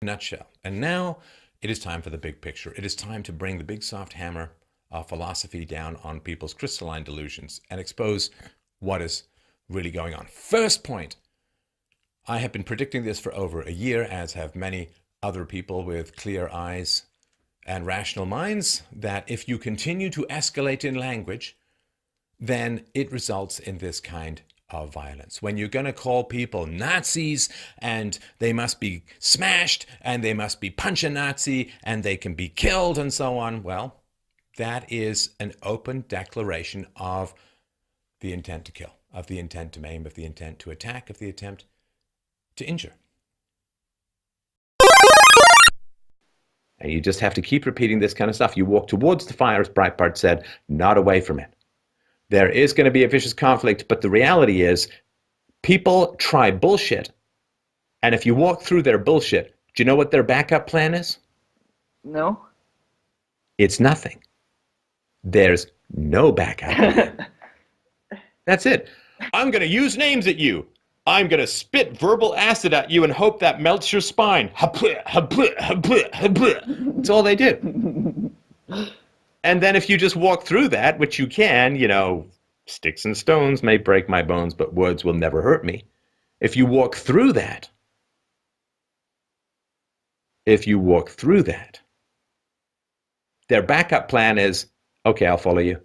nutshell. And now it is time for the big picture. It is time to bring the big soft hammer of philosophy down on people's crystalline delusions and expose what is really going on. First point, I have been predicting this for over a year, as have many other people with clear eyes and rational minds, that if you continue to escalate in language, then it results in this kind of violence. When you're going to call people Nazis and they must be smashed and they must be punch a Nazi and they can be killed and so on, well, that is an open declaration of the intent to kill, of the intent to maim, of the intent to attack, of the attempt to injure. And you just have to keep repeating this kind of stuff. You walk towards the fire, as Breitbart said, not away from it. There is going to be a vicious conflict, but the reality is people try bullshit. And if you walk through their bullshit, do you know what their backup plan is? No. It's nothing. There's no backup plan. That's it. I'm going to use names at you. I'm going to spit verbal acid at you and hope that melts your spine. That's all they do. And then if you just walk through that, which you can, you know, sticks and stones may break my bones, but words will never hurt me. If you walk through that, their backup plan is, okay, I'll follow you.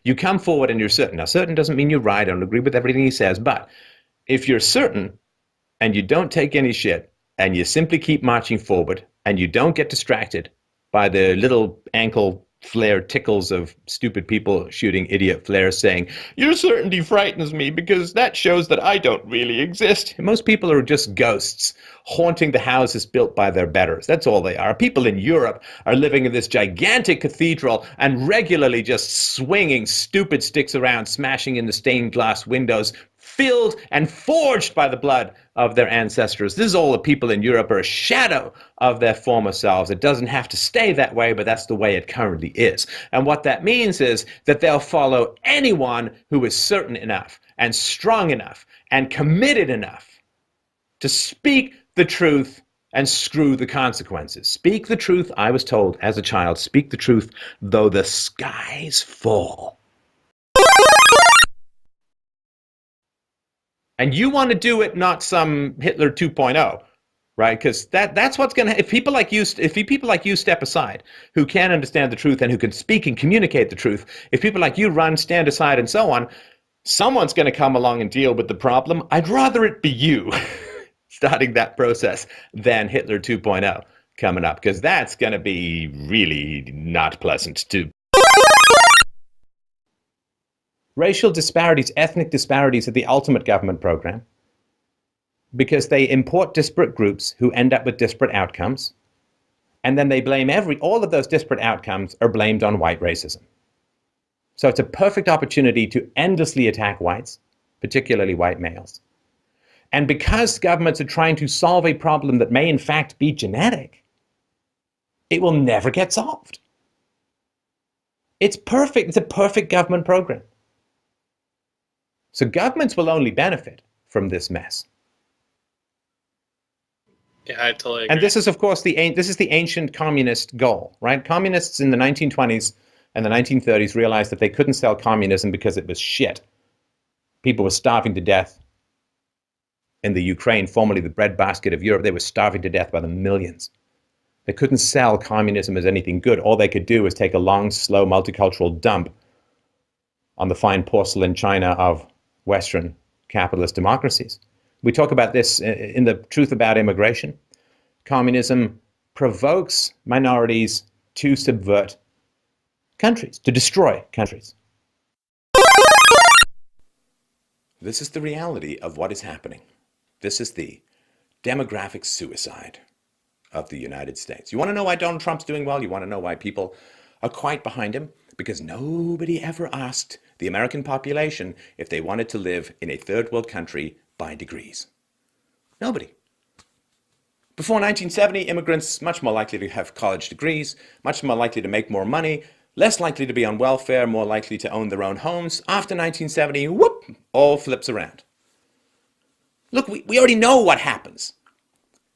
You come forward and you're certain. Now, certain doesn't mean you're right. I don't agree with everything he says. But if you're certain and you don't take any shit and you simply keep marching forward and you don't get distracted by the little ankle flare tickles of stupid people shooting idiot flares saying, your certainty frightens me because that shows that I don't really exist. Most people are just ghosts haunting the houses built by their betters. That's all they are. People in Europe are living in this gigantic cathedral and regularly just swinging stupid sticks around, smashing in the stained glass windows, filled and forged by the blood of their ancestors. This is all the people in Europe are a shadow of their former selves. It doesn't have to stay that way, but that's the way it currently is. And what that means is that they'll follow anyone who is certain enough and strong enough and committed enough to speak the truth and screw the consequences. Speak the truth, I was told as a child, speak the truth though the skies fall. And you want to do it, not some Hitler 2.0, right? Because that's what's going to, if people like you step aside, who can understand the truth and who can speak and communicate the truth, if people like you run, stand aside and so on, someone's going to come along and deal with the problem. I'd rather it be you starting that process than Hitler 2.0 coming up, because that's going to be really not pleasant to. Racial disparities, ethnic disparities are the ultimate government program because they import disparate groups who end up with disparate outcomes, and then they blame all of those disparate outcomes are blamed on white racism. So it's a perfect opportunity to endlessly attack whites, particularly white males. And because governments are trying to solve a problem that may in fact be genetic, it will never get solved. It's perfect. It's a perfect government program. So governments will only benefit from this mess. Yeah, I totally agree. And this is, of course, the ancient communist goal, right? Communists in the 1920s and the 1930s realized that they couldn't sell communism because it was shit. People were starving to death. In the Ukraine, formerly the breadbasket of Europe, they were starving to death by the millions. They couldn't sell communism as anything good. All they could do was take a long, slow, multicultural dump on the fine porcelain china of Western capitalist democracies. We talk about this in The Truth About Immigration. Communism provokes minorities to subvert countries, to destroy countries. This is the reality of what is happening. This is the demographic suicide of the United States. You want to know why Donald Trump's doing well? You want to know why people are quite behind him? Because nobody ever asked the American population if they wanted to live in a third world country by degrees. Nobody. Before 1970, immigrants much more likely to have college degrees, much more likely to make more money, less likely to be on welfare, more likely to own their own homes. After 1970, whoop, all flips around. Look, we already know what happens.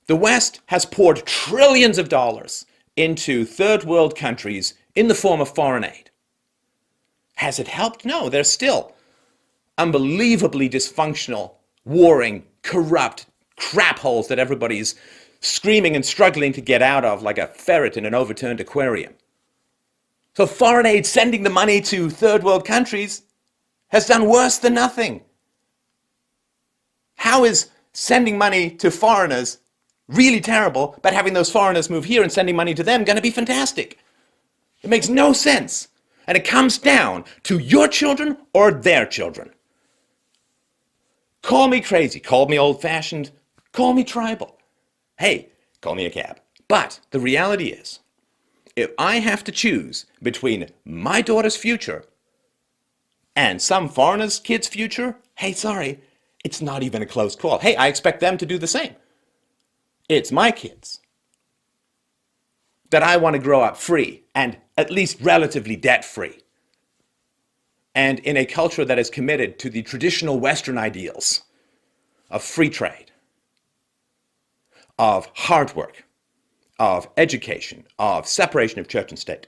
The West has poured trillions of dollars into third world countries in the form of foreign aid. Has it helped? No, they're still unbelievably dysfunctional, warring, corrupt crap holes that everybody's screaming and struggling to get out of like a ferret in an overturned aquarium. So foreign aid, sending the money to third world countries, has done worse than nothing. How is sending money to foreigners really terrible, but having those foreigners move here and sending money to them going to be fantastic? It makes no sense. And it comes down to your children or their children. Call me crazy, call me old-fashioned, call me tribal. Hey, call me a cab. But the reality is, if I have to choose between my daughter's future and some foreigner's kid's future, hey, sorry, it's not even a close call. Hey, I expect them to do the same. It's my kids that I want to grow up free and at least relatively debt-free, and in a culture that is committed to the traditional Western ideals of free trade, of hard work, of education, of separation of church and state,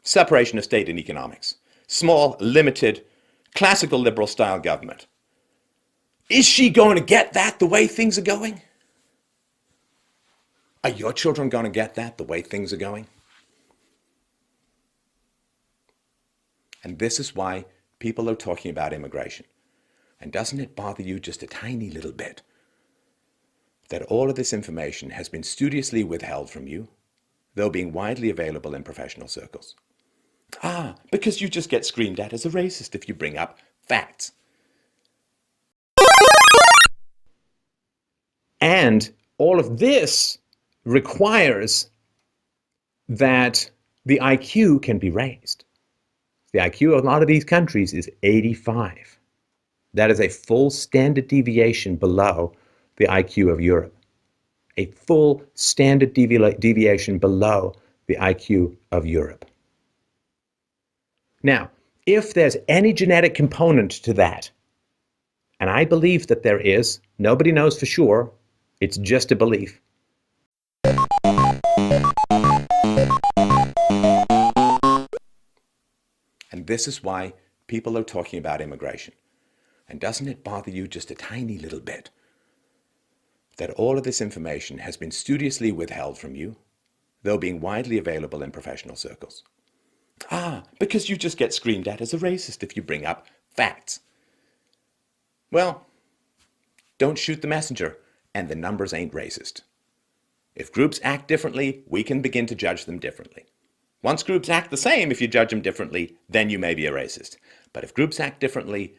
separation of state and economics, small, limited, classical liberal style government. Is she going to get that the way things are going? Are your children going to get that the way things are going? And this is why people are talking about immigration. And doesn't it bother you just a tiny little bit that all of this information has been studiously withheld from you, though being widely available in professional circles? Because you just get screamed at as a racist if you bring up facts. And all of this requires that the IQ can be raised. The IQ of a lot of these countries is 85. That is a full standard deviation below the IQ of Europe. A full standard deviation below the IQ of Europe. Now, if there's any genetic component to that, and I believe that there is, nobody knows for sure, it's just a belief. And this is why people are talking about immigration. And doesn't it bother you just a tiny little bit that all of this information has been studiously withheld from you, though being widely available in professional circles? Because you just get screamed at as a racist if you bring up facts. Well, don't shoot the messenger, and the numbers ain't racist. If groups act differently, we can begin to judge them differently. Once groups act the same, if you judge them differently, then you may be a racist. But if groups act differently,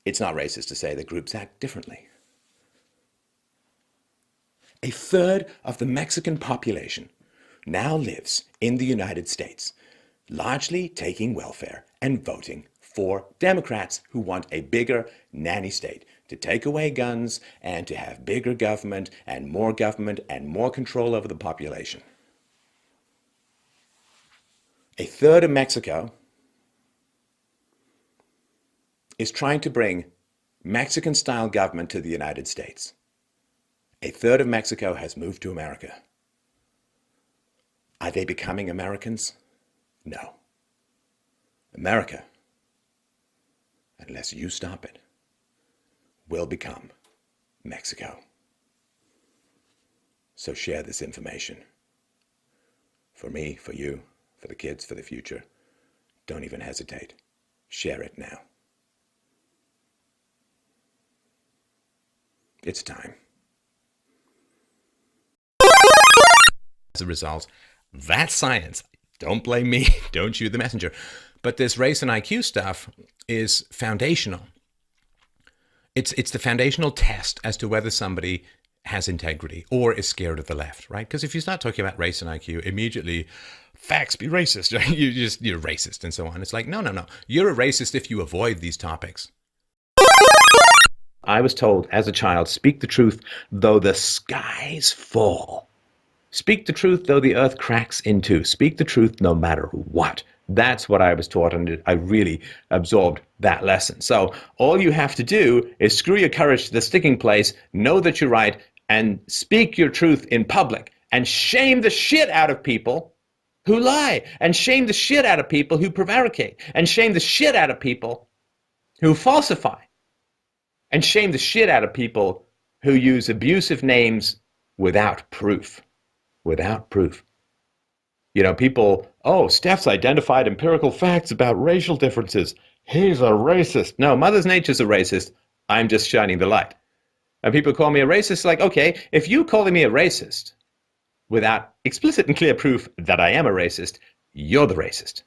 it's not racist to say that groups act differently. A third of the Mexican population now lives in the United States, largely taking welfare and voting for Democrats who want a bigger nanny state to take away guns and to have bigger government and more control over the population. A third of Mexico is trying to bring Mexican-style government to the United States. A third of Mexico has moved to America. Are they becoming Americans? No. America, unless you stop it, will become Mexico. So share this information. For me, for you, for the kids, for the future. Don't even hesitate. Share it now. It's time. As a result, that's science. Don't blame me. Don't shoot the messenger. But this race and IQ stuff is foundational. It's the foundational test as to whether somebody has integrity or is scared of the left, right? Because if you start talking about race and IQ, immediately facts be racist, right? You're racist and so on. It's like, no. You're a racist if you avoid these topics. I was told as a child, speak the truth though the skies fall. Speak the truth though the earth cracks in two. Speak the truth no matter what. That's what I was taught, and I really absorbed that lesson. So all you have to do is screw your courage to the sticking place, know that you're right, and speak your truth in public, and shame the shit out of people who lie, and shame the shit out of people who prevaricate, and shame the shit out of people who falsify, and shame the shit out of people who use abusive names without proof. Without proof. You know, people, oh, Steph's identified empirical facts about racial differences. He's a racist. No, Mother Nature's a racist. I'm just shining the light. And people call me a racist, like, okay, if you calling me a racist without explicit and clear proof that I am a racist, you're the racist.